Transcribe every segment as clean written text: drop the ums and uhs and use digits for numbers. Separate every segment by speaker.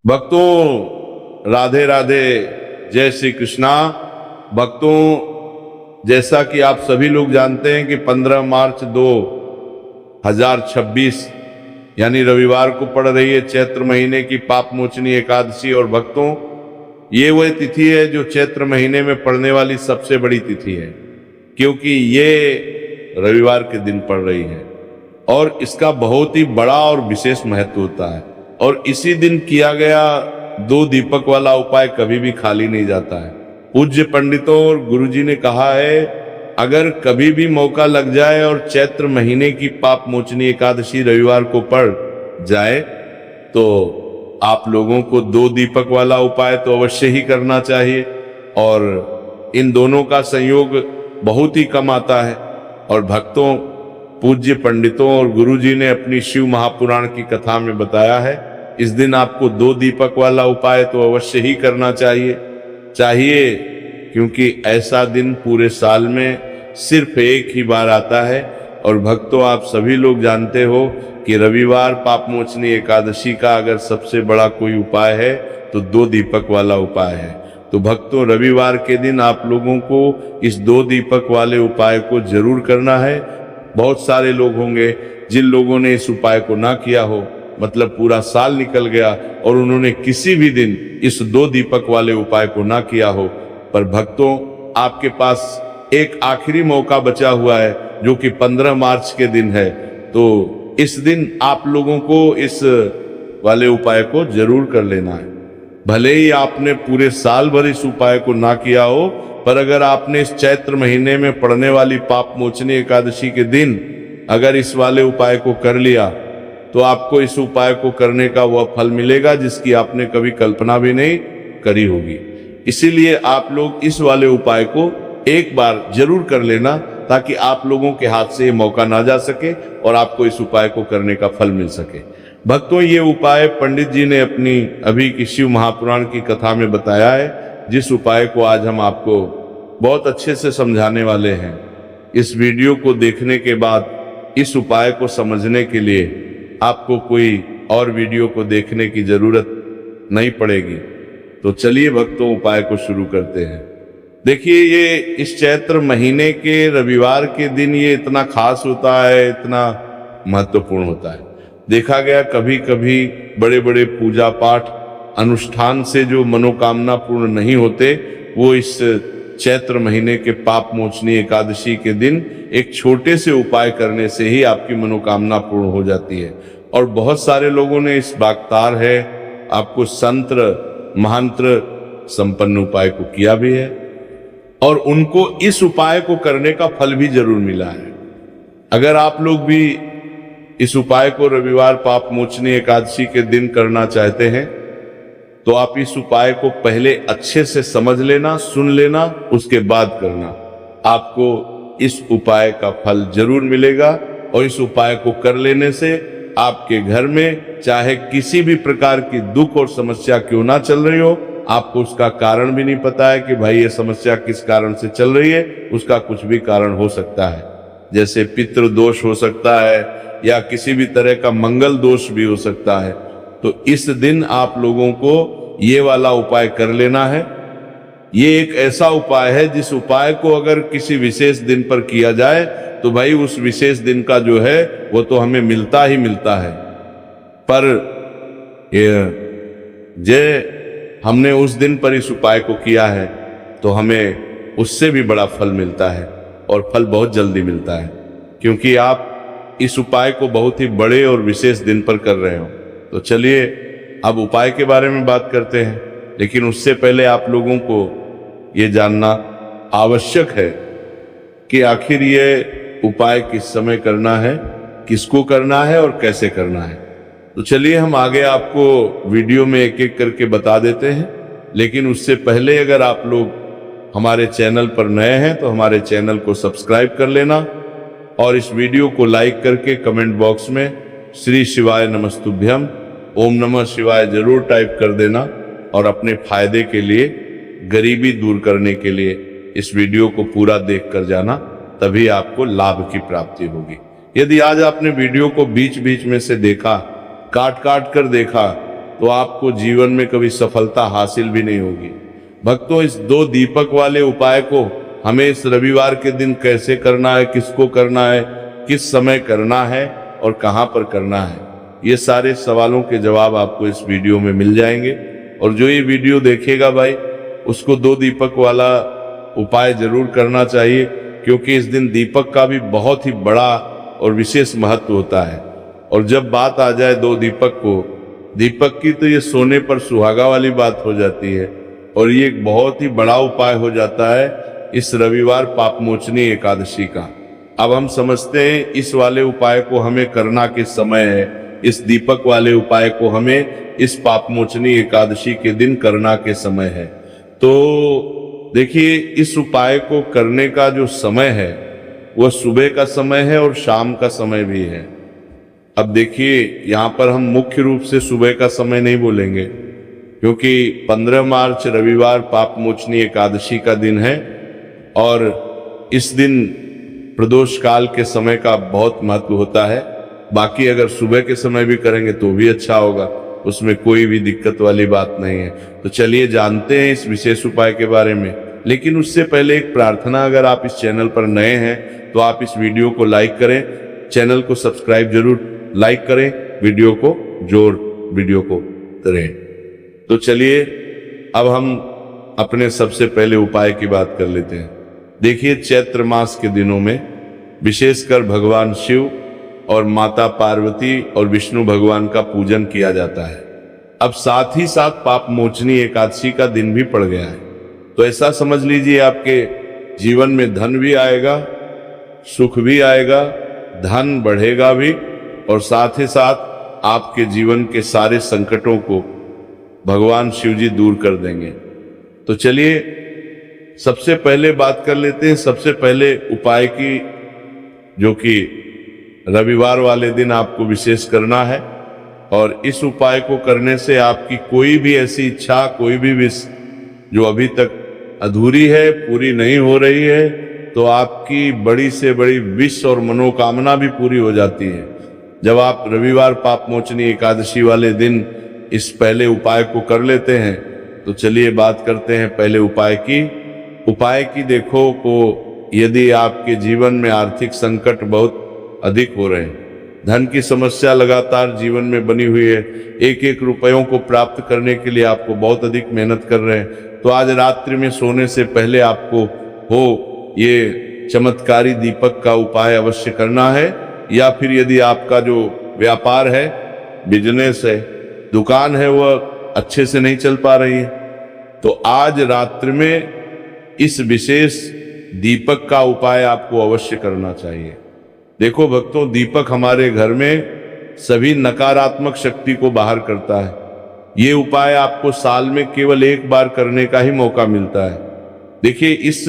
Speaker 1: भक्तों राधे राधे, जय श्री कृष्णा। भक्तों, जैसा कि आप सभी लोग जानते हैं कि 15 मार्च 2026 यानी रविवार को पड़ रही है चैत्र महीने की पाप मोचनी एकादशी। और भक्तों, ये वह तिथि है जो चैत्र महीने में पड़ने वाली सबसे बड़ी तिथि है, क्योंकि ये रविवार के दिन पड़ रही है और इसका बहुत ही बड़ा और विशेष महत्व होता है। और इसी दिन किया गया 2 दीपक वाला उपाय कभी भी खाली नहीं जाता है। पूज्य पंडितों और गुरुजी ने कहा है, अगर कभी भी मौका लग जाए और चैत्र महीने की पाप मोचनी एकादशी रविवार को पड़ जाए तो आप लोगों को 2 दीपक वाला उपाय तो अवश्य ही करना चाहिए। और इन दोनों का संयोग बहुत ही कम आता है। और भक्तों, पूज्य पंडितों और गुरुजी ने अपनी शिव महापुराण की कथा में बताया है, इस दिन आपको 2 दीपक वाला उपाय तो अवश्य ही करना चाहिए, क्योंकि ऐसा दिन पूरे साल में सिर्फ एक ही बार आता है। और भक्तों, आप सभी लोग जानते हो कि रविवार पापमोचनी एकादशी का अगर सबसे बड़ा कोई उपाय है तो 2 दीपक वाला उपाय है। तो भक्तों, रविवार के दिन आप लोगों को इस 2 दीपक वाले उपाय को जरूर करना है। बहुत सारे लोग होंगे जिन लोगों ने इस उपाय को ना किया हो, मतलब पूरा साल निकल गया और उन्होंने किसी भी दिन इस 2 दीपक वाले उपाय को ना किया हो। पर भक्तों, आपके पास एक आखिरी मौका बचा हुआ है जो कि 15 मार्च के दिन है। तो इस दिन आप लोगों को इस वाले उपाय को जरूर कर लेना है। भले ही आपने पूरे साल भर इस उपाय को ना किया हो, पर अगर आपने इस चैत्र महीने में पड़ने वाली पाप मोचनी एकादशी के दिन अगर इस वाले उपाय को कर लिया तो आपको इस उपाय को करने का वह फल मिलेगा जिसकी आपने कभी कल्पना भी नहीं करी होगी। इसीलिए आप लोग इस वाले उपाय को एक बार जरूर कर लेना, ताकि आप लोगों के हाथ से ये मौका ना जा सके और आपको इस उपाय को करने का फल मिल सके। भक्तों, ये उपाय पंडित जी ने अपनी अभी की शिव महापुराण की कथा में बताया है, जिस उपाय को आज हम आपको बहुत अच्छे से समझाने वाले हैं। इस वीडियो को देखने के बाद इस उपाय को समझने के लिए आपको कोई और वीडियो को देखने की जरूरत नहीं पड़ेगी। तो चलिए भक्तों, उपाय को शुरू करते हैं। देखिए, ये इस चैत्र महीने के रविवार के दिन ये इतना खास होता है, इतना महत्वपूर्ण होता है। देखा गया कभी कभी बड़े बड़े पूजा पाठ अनुष्ठान से जो मनोकामना पूर्ण नहीं होते, वो इस चैत्र महीने के पाप मोचनी एकादशी के दिन एक छोटे से उपाय करने से ही आपकी मनोकामना पूर्ण हो जाती है। और बहुत सारे लोगों ने इस बागतार है आपको संत्र महांत्र संपन्न उपाय को किया भी है और उनको इस उपाय को करने का फल भी जरूर मिला है। अगर आप लोग भी इस उपाय को रविवार पाप मोचनी एकादशी के दिन करना चाहते हैं तो आप इस उपाय को पहले अच्छे से समझ लेना, सुन लेना, उसके बाद करना। आपको इस उपाय का फल जरूर मिलेगा। और इस उपाय को कर लेने से आपके घर में चाहे किसी भी प्रकार की दुख और समस्या क्यों ना चल रही हो, आपको उसका कारण भी नहीं पता है कि भाई ये समस्या किस कारण से चल रही है, उसका कुछ भी कारण हो सकता है। जैसे पितृ दोष हो सकता है या किसी भी तरह का मंगल दोष भी हो सकता है। तो इस दिन आप लोगों को ये वाला उपाय कर लेना है। ये एक ऐसा उपाय है जिस उपाय को अगर किसी विशेष दिन पर किया जाए तो भाई उस विशेष दिन का जो है वो तो हमें मिलता ही मिलता है। पर जे हमने उस दिन पर इस उपाय को किया है तो हमें उससे भी बड़ा फल मिलता है, और फल बहुत जल्दी मिलता है, क्योंकि आप इस उपाय को बहुत ही बड़े और विशेष दिन पर कर रहे हो। तो चलिए अब उपाय के बारे में बात करते हैं, लेकिन उससे पहले आप लोगों को ये जानना आवश्यक है कि आखिर ये उपाय किस समय करना है, किसको करना है और कैसे करना है। तो चलिए हम आगे आपको वीडियो में एक एक करके बता देते हैं। लेकिन उससे पहले अगर आप लोग हमारे चैनल पर नए हैं तो हमारे चैनल को सब्सक्राइब कर लेना और इस वीडियो को लाइक करके कमेंट बॉक्स में श्री शिवाय नमस्तुभ्यम ओम नमः शिवाय जरूर टाइप कर देना। और अपने फायदे के लिए, गरीबी दूर करने के लिए इस वीडियो को पूरा देख कर जाना, तभी आपको लाभ की प्राप्ति होगी। यदि आज आपने वीडियो को बीच बीच में से देखा, काट काट कर देखा, तो आपको जीवन में कभी सफलता हासिल भी नहीं होगी। भक्तों, इस 2 दीपक वाले उपाय को हमें इस रविवार के दिन कैसे करना है, किसको करना है, किस समय करना है और कहां पर करना है, ये सारे सवालों के जवाब आपको इस वीडियो में मिल जाएंगे। और जो ये वीडियो देखेगा भाई, उसको 2 दीपक वाला उपाय जरूर करना चाहिए, क्योंकि इस दिन दीपक का भी बहुत ही बड़ा और विशेष महत्व होता है। और जब बात आ जाए 2 दीपक की, तो ये सोने पर सुहागा वाली बात हो जाती है और ये एक बहुत ही बड़ा उपाय हो जाता है इस रविवार पापमोचनी एकादशी का। अब हम समझते हैं इस वाले उपाय को हमें करना किस समय है, इस दीपक वाले उपाय को हमें इस पापमोचनी एकादशी के दिन करना के समय है। तो देखिए, इस उपाय को करने का जो समय है वह सुबह का समय है और शाम का समय भी है। अब देखिए, यहाँ पर हम मुख्य रूप से सुबह का समय नहीं बोलेंगे, क्योंकि 15 मार्च रविवार पापमोचनी एकादशी का दिन है और इस दिन प्रदोष काल के समय का बहुत महत्व होता है। बाकी अगर सुबह के समय भी करेंगे तो भी अच्छा होगा, उसमें कोई भी दिक्कत वाली बात नहीं है। तो चलिए जानते हैं इस विशेष उपाय के बारे में। लेकिन उससे पहले एक प्रार्थना, अगर आप इस चैनल पर नए हैं तो आप इस वीडियो को लाइक करें, चैनल को सब्सक्राइब जरूर लाइक करें, वीडियो को करें। तो चलिए अब हम अपने सबसे पहले उपाय की बात कर लेते हैं। देखिए, चैत्र मास के दिनों में विशेषकर भगवान शिव और माता पार्वती और विष्णु भगवान का पूजन किया जाता है। अब साथ ही साथ पापमोचनी एकादशी का दिन भी पड़ गया है, तो ऐसा समझ लीजिए आपके जीवन में धन भी आएगा, सुख भी आएगा, धन बढ़ेगा भी, और साथ ही साथ आपके जीवन के सारे संकटों को भगवान शिव जी दूर कर देंगे। तो चलिए सबसे पहले बात कर लेते हैं सबसे पहले उपाय की, जो कि रविवार वाले दिन आपको विशेष करना है। और इस उपाय को करने से आपकी कोई भी ऐसी इच्छा, कोई भी विश जो अभी तक अधूरी है, पूरी नहीं हो रही है, तो आपकी बड़ी से बड़ी विश और मनोकामना भी पूरी हो जाती है जब आप रविवार पापमोचनी एकादशी वाले दिन इस पहले उपाय को कर लेते हैं। तो चलिए बात करते हैं पहले उपाय की। देखो को यदि आपके जीवन में आर्थिक संकट बहुत अधिक हो रहे हैं, धन की समस्या लगातार जीवन में बनी हुई है, एक एक रुपयों को प्राप्त करने के लिए आपको बहुत अधिक मेहनत कर रहे हैं, तो आज रात्रि में सोने से पहले आपको ये चमत्कारी दीपक का उपाय अवश्य करना है। या फिर यदि आपका जो व्यापार है, बिजनेस है, दुकान है, वह अच्छे से नहीं चल पा रही है, तो आज रात्रि में इस विशेष दीपक का उपाय आपको अवश्य करना चाहिए। देखो भक्तों, दीपक हमारे घर में सभी नकारात्मक शक्ति को बाहर करता है। ये उपाय आपको साल में केवल एक बार करने का ही मौका मिलता है। देखिए, इस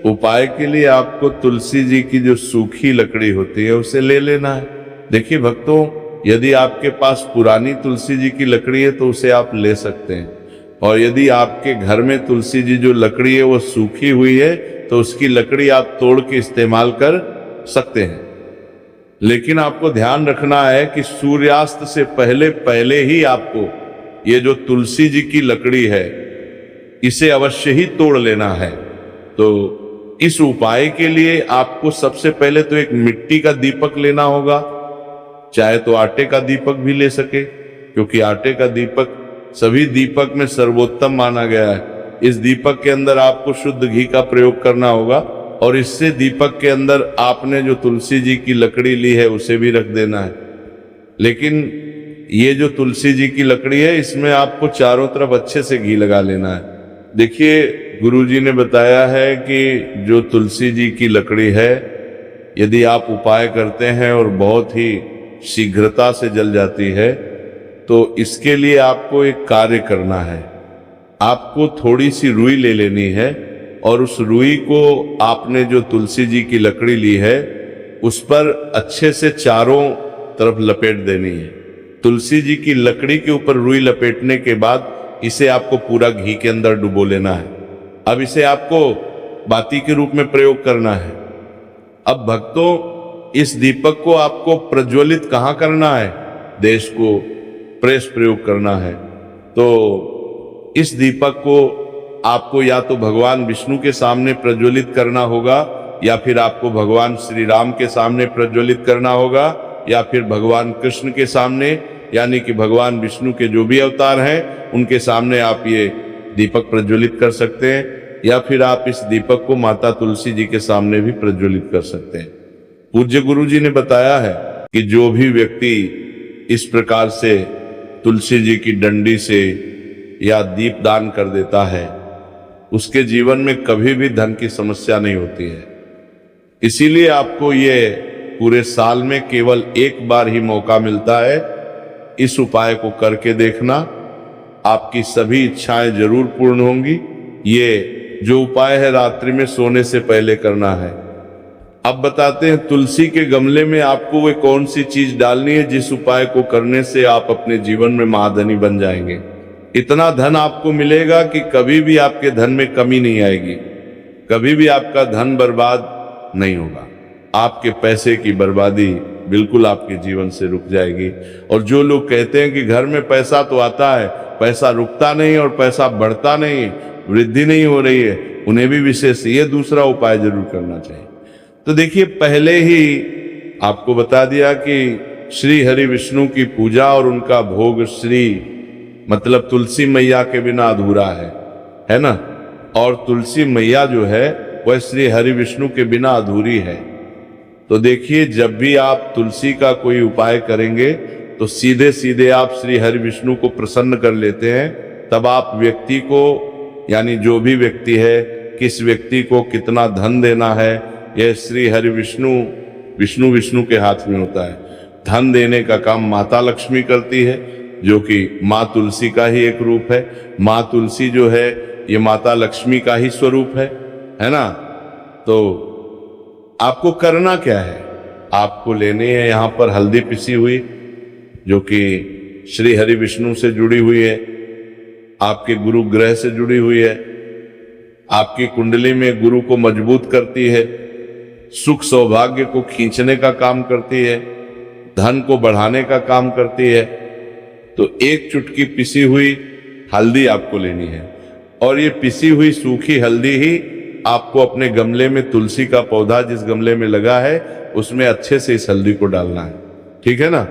Speaker 1: उपाय के लिए आपको तुलसी जी की जो सूखी लकड़ी होती है उसे ले लेना है। देखिए भक्तों, यदि आपके पास पुरानी तुलसी जी की लकड़ी है तो उसे आप ले सकते हैं, और यदि आपके घर में तुलसी जी जो लकड़ी है वो सूखी हुई है तो उसकी लकड़ी आप तोड़ के इस्तेमाल कर सकते हैं। लेकिन आपको ध्यान रखना है कि सूर्यास्त से पहले ही आपको ये जो तुलसी जी की लकड़ी है इसे अवश्य ही तोड़ लेना है। तो इस उपाय के लिए आपको सबसे पहले तो एक मिट्टी का दीपक लेना होगा, चाहे तो आटे का दीपक भी ले सके, क्योंकि आटे का दीपक सभी दीपक में सर्वोत्तम माना गया है। इस दीपक के अंदर आपको शुद्ध घी का प्रयोग करना होगा, और इससे दीपक के अंदर आपने जो तुलसी जी की लकड़ी ली है उसे भी रख देना है। लेकिन ये जो तुलसी जी की लकड़ी है, इसमें आपको चारों तरफ अच्छे से घी लगा लेना है। देखिए, गुरुजी ने बताया है कि जो तुलसी जी की लकड़ी है, यदि आप उपाय करते हैं और बहुत ही शीघ्रता से जल जाती है, तो इसके लिए आपको एक कार्य करना है। आपको थोड़ी सी रुई ले लेनी है, और उस रुई को आपने जो तुलसी जी की लकड़ी ली है उस पर अच्छे से चारों तरफ लपेट देनी है। तुलसी जी की लकड़ी के ऊपर रुई लपेटने के बाद इसे आपको पूरा घी के अंदर डुबो लेना है। अब इसे आपको बाती के रूप में प्रयोग करना है। अब भक्तों, इस दीपक को आपको प्रज्वलित कहाँ करना है? देश को प्रेस प्रयोग करना है। तो इस दीपक को आपको या तो भगवान विष्णु के सामने प्रज्वलित करना होगा, या फिर आपको भगवान श्री राम के सामने प्रज्वलित करना होगा, या फिर भगवान कृष्ण के सामने, यानी कि भगवान विष्णु के जो भी अवतार हैं उनके सामने आप ये दीपक प्रज्वलित कर सकते हैं, या फिर आप इस दीपक को माता तुलसी जी के सामने भी प्रज्वलित कर सकते हैं। पूज्य गुरु जी ने बताया है कि जो भी व्यक्ति इस प्रकार से तुलसी जी की डंडी से या दीप दान कर देता है, उसके जीवन में कभी भी धन की समस्या नहीं होती है। इसीलिए आपको ये पूरे साल में केवल एक बार ही मौका मिलता है इस उपाय को करके देखना, आपकी सभी इच्छाएं जरूर पूर्ण होंगी। ये जो उपाय है रात्रि में सोने से पहले करना है। अब बताते हैं तुलसी के गमले में आपको वे कौन सी चीज डालनी है जिस उपाय को करने से आप अपने जीवन में महाधनी बन जाएंगे। इतना धन आपको मिलेगा कि कभी भी आपके धन में कमी नहीं आएगी, कभी भी आपका धन बर्बाद नहीं होगा। आपके पैसे की बर्बादी बिल्कुल आपके जीवन से रुक जाएगी। और जो लोग कहते हैं कि घर में पैसा तो आता है, पैसा रुकता नहीं और पैसा बढ़ता नहीं, वृद्धि नहीं हो रही है, उन्हें भी विशेष ये दूसरा उपाय जरूर करना चाहिए। तो देखिए, पहले ही आपको बता दिया कि श्री हरि विष्णु की पूजा और उनका भोग श्री मतलब तुलसी मैया के बिना अधूरा है ना। और तुलसी मैया जो है वह श्री हरि विष्णु के बिना अधूरी है। तो देखिए, जब भी आप तुलसी का कोई उपाय करेंगे तो सीधे सीधे आप श्री हरि विष्णु को प्रसन्न कर लेते हैं। तब आप व्यक्ति को, यानी जो भी व्यक्ति है, किस व्यक्ति को कितना धन देना है, यह श्री हरि विष्णु के हाथ में होता है। धन देने का काम माता लक्ष्मी करती है, जो कि माँ तुलसी का ही एक रूप है। माँ तुलसी जो है ये माता लक्ष्मी का ही स्वरूप है ना। तो आपको करना क्या है, आपको लेनी है यहाँ पर हल्दी पिसी हुई, जो कि श्री हरि विष्णु से जुड़ी हुई है, आपके गुरु ग्रह से जुड़ी हुई है, आपकी कुंडली में गुरु को मजबूत करती है, सुख सौभाग्य को खींचने का काम करती है, धन को बढ़ाने का काम करती है। तो एक चुटकी पिसी हुई हल्दी आपको लेनी है, और ये पिसी हुई सूखी हल्दी ही आपको अपने गमले में, तुलसी का पौधा जिस गमले में लगा है उसमें अच्छे से इस हल्दी को डालना है, ठीक है ना।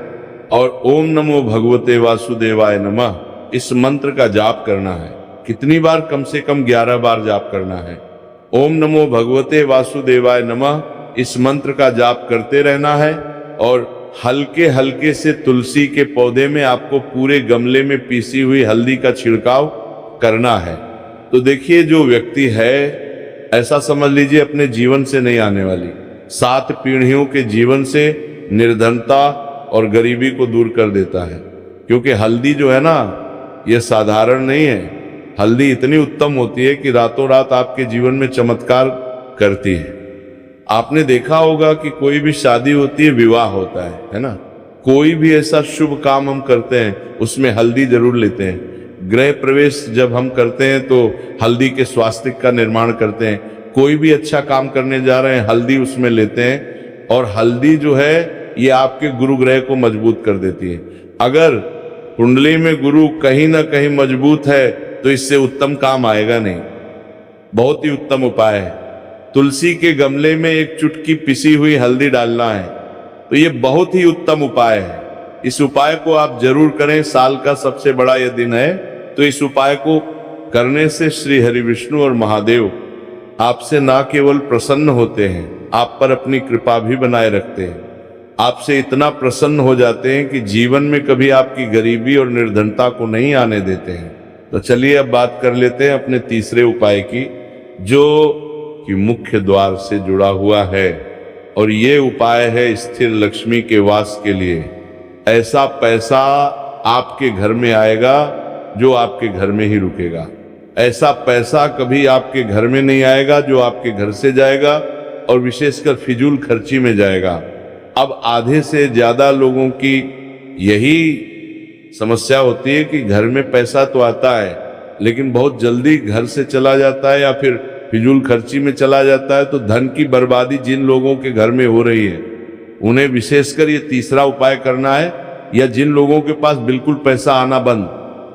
Speaker 1: और ओम नमो भगवते वासुदेवाय नमः इस मंत्र का जाप करना है। कितनी बार? कम से कम 11 बार जाप करना है। ओम नमो भगवते वासुदेवाय नमः इस मंत्र का जाप करते रहना है। और हल्के हल्के से तुलसी के पौधे में आपको पूरे गमले में पीसी हुई हल्दी का छिड़काव करना है। तो देखिए, जो व्यक्ति है, ऐसा समझ लीजिए अपने जीवन से नहीं आने वाली, 7 पीढ़ियों के जीवन से निर्धनता और गरीबी को दूर कर देता है। क्योंकि हल्दी जो है ना, यह साधारण नहीं है। हल्दी इतनी उत्तम होती है कि रातों रात आपके जीवन में चमत्कार करती है। आपने देखा होगा कि कोई भी शादी होती है, विवाह होता है ना, कोई भी ऐसा शुभ काम हम करते हैं उसमें हल्दी जरूर लेते हैं। गृह प्रवेश जब हम करते हैं तो हल्दी के स्वास्तिक का निर्माण करते हैं। कोई भी अच्छा काम करने जा रहे हैं, हल्दी उसमें लेते हैं। और हल्दी जो है ये आपके गुरु ग्रह को मजबूत कर देती है। अगर कुंडली में गुरु कहीं ना कहीं मजबूत है तो इससे उत्तम काम आएगा नहीं। बहुत ही उत्तम उपाय है। तुलसी के गमले में एक चुटकी पिसी हुई हल्दी डालना है, तो ये बहुत ही उत्तम उपाय है। इस उपाय को आप जरूर करें। साल का सबसे बड़ा यह दिन है, तो इस उपाय को करने से श्री हरि विष्णु और महादेव आपसे ना केवल प्रसन्न होते हैं, आप पर अपनी कृपा भी बनाए रखते हैं। आपसे इतना प्रसन्न हो जाते हैं कि जीवन में कभी आपकी गरीबी और निर्धनता को नहीं आने देते हैं। तो चलिए अब बात कर लेते हैं अपने तीसरे उपाय की, जो कि मुख्य द्वार से जुड़ा हुआ है। और ये उपाय है स्थिर लक्ष्मी के वास के लिए। ऐसा पैसा आपके घर में आएगा जो आपके घर में ही रुकेगा। ऐसा पैसा कभी आपके घर में नहीं आएगा जो आपके घर से जाएगा, और विशेषकर फिजूल खर्ची में जाएगा। अब आधे से ज्यादा लोगों की यही समस्या होती है कि घर में पैसा तो आता है लेकिन बहुत जल्दी घर से चला जाता है या फिर फिजूल खर्ची में चला जाता है। तो धन की बर्बादी जिन लोगों के घर में हो रही है उन्हें विशेषकर ये तीसरा उपाय करना है। या जिन लोगों के पास बिल्कुल पैसा आना बंद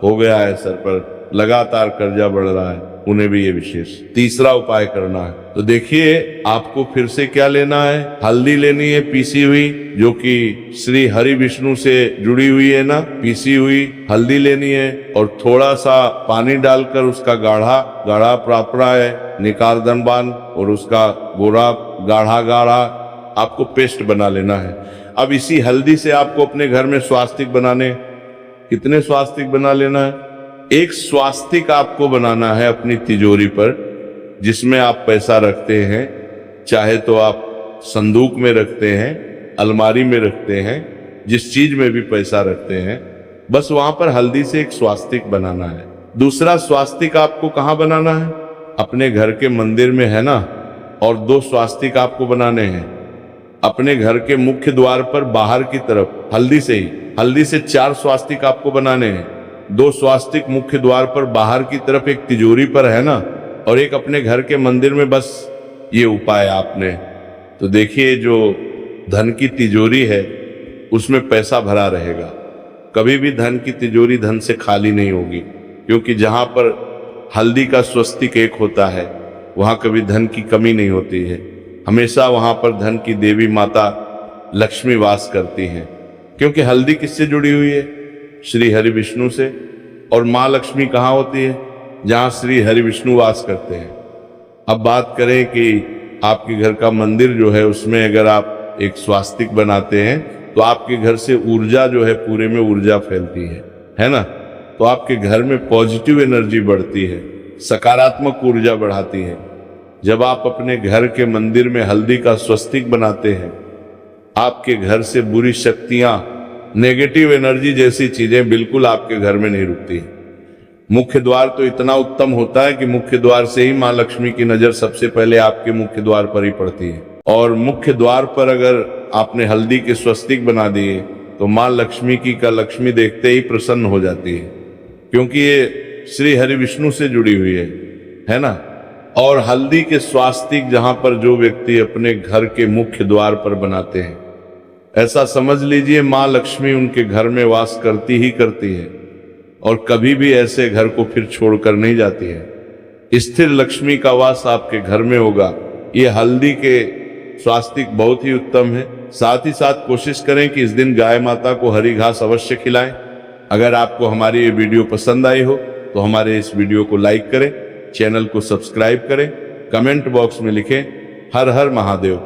Speaker 1: हो गया है, सर पर लगातार कर्जा बढ़ रहा है, उन्हें भी ये विशेष तीसरा उपाय करना है। तो देखिए आपको फिर से क्या लेना है, हल्दी लेनी है पीसी हुई, जो कि श्री हरि विष्णु से जुड़ी हुई है ना, पीसी हुई हल्दी लेनी है और थोड़ा सा पानी डालकर उसका गाढ़ा प्राप्राय निकारदनबान और उसका गोरा गाढ़ा आपको पेस्ट बना लेना है। अब इसी हल्दी से आपको अपने घर में स्वास्तिक बनाने, कितने स्वास्तिक बना लेना है, एक स्वास्तिक आपको बनाना है अपनी तिजोरी पर, जिसमें आप पैसा रखते हैं, चाहे तो आप संदूक में रखते हैं, अलमारी में रखते हैं, जिस चीज में भी पैसा रखते हैं, बस वहां पर हल्दी से एक स्वास्तिक बनाना है। दूसरा स्वास्तिक आपको कहाँ बनाना है, अपने घर के मंदिर में है ना, और 2 स्वास्तिक आपको बनाने हैं अपने घर के मुख्य द्वार पर बाहर की तरफ, हल्दी से 4 स्वास्तिक आपको बनाने हैं। 2 स्वास्तिक मुख्य द्वार पर बाहर की तरफ, एक तिजोरी पर है ना, और एक अपने घर के मंदिर में। बस ये उपाय आपने, तो देखिए जो धन की तिजोरी है उसमें पैसा भरा रहेगा, कभी भी धन की तिजोरी धन से खाली नहीं होगी, क्योंकि जहां पर हल्दी का स्वस्तिक एक होता है वहां कभी धन की कमी नहीं होती है। हमेशा वहां पर धन की देवी माता लक्ष्मी वास करती हैं, क्योंकि हल्दी किससे जुड़ी हुई है, श्री हरि विष्णु से। और माँ लक्ष्मी कहाँ होती है, जहाँ श्री हरि विष्णु वास करते हैं। अब बात करें कि आपके घर का मंदिर जो है उसमें अगर आप एक स्वास्तिक बनाते हैं तो आपके घर से ऊर्जा जो है, पूरे में ऊर्जा फैलती है ना, तो आपके घर में पॉजिटिव एनर्जी बढ़ती है, सकारात्मक ऊर्जा बढ़ाती है। जब आप अपने घर के मंदिर में हल्दी का स्वस्तिक बनाते हैं, आपके घर से बुरी शक्तियां, नेगेटिव एनर्जी जैसी चीजें बिल्कुल आपके घर में नहीं रुकती। मुख्य द्वार तो इतना उत्तम होता है कि मुख्य द्वार से ही माँ लक्ष्मी की नजर सबसे पहले आपके मुख्य द्वार पर ही पड़ती है, और मुख्य द्वार पर अगर आपने हल्दी के स्वस्तिक बना दिए तो माँ लक्ष्मी की का लक्ष्मी देखते ही प्रसन्न हो जाती है, क्योंकि ये श्री हरि विष्णु से जुड़ी हुई है ना। और हल्दी के स्वास्तिक जहां पर जो व्यक्ति अपने घर के मुख्य द्वार पर बनाते हैं, ऐसा समझ लीजिए माँ लक्ष्मी उनके घर में वास करती ही करती है, और कभी भी ऐसे घर को फिर छोड़कर नहीं जाती है। स्थिर लक्ष्मी का वास आपके घर में होगा। ये हल्दी के स्वास्तिक बहुत ही उत्तम है। साथ ही साथ कोशिश करें कि इस दिन गाय माता को हरी घास अवश्य खिलाएं। अगर आपको हमारी ये वीडियो पसंद आई हो तो हमारे इस वीडियो को लाइक करें, चैनल को सब्सक्राइब करें, कमेंट बॉक्स में लिखें हर हर महादेव।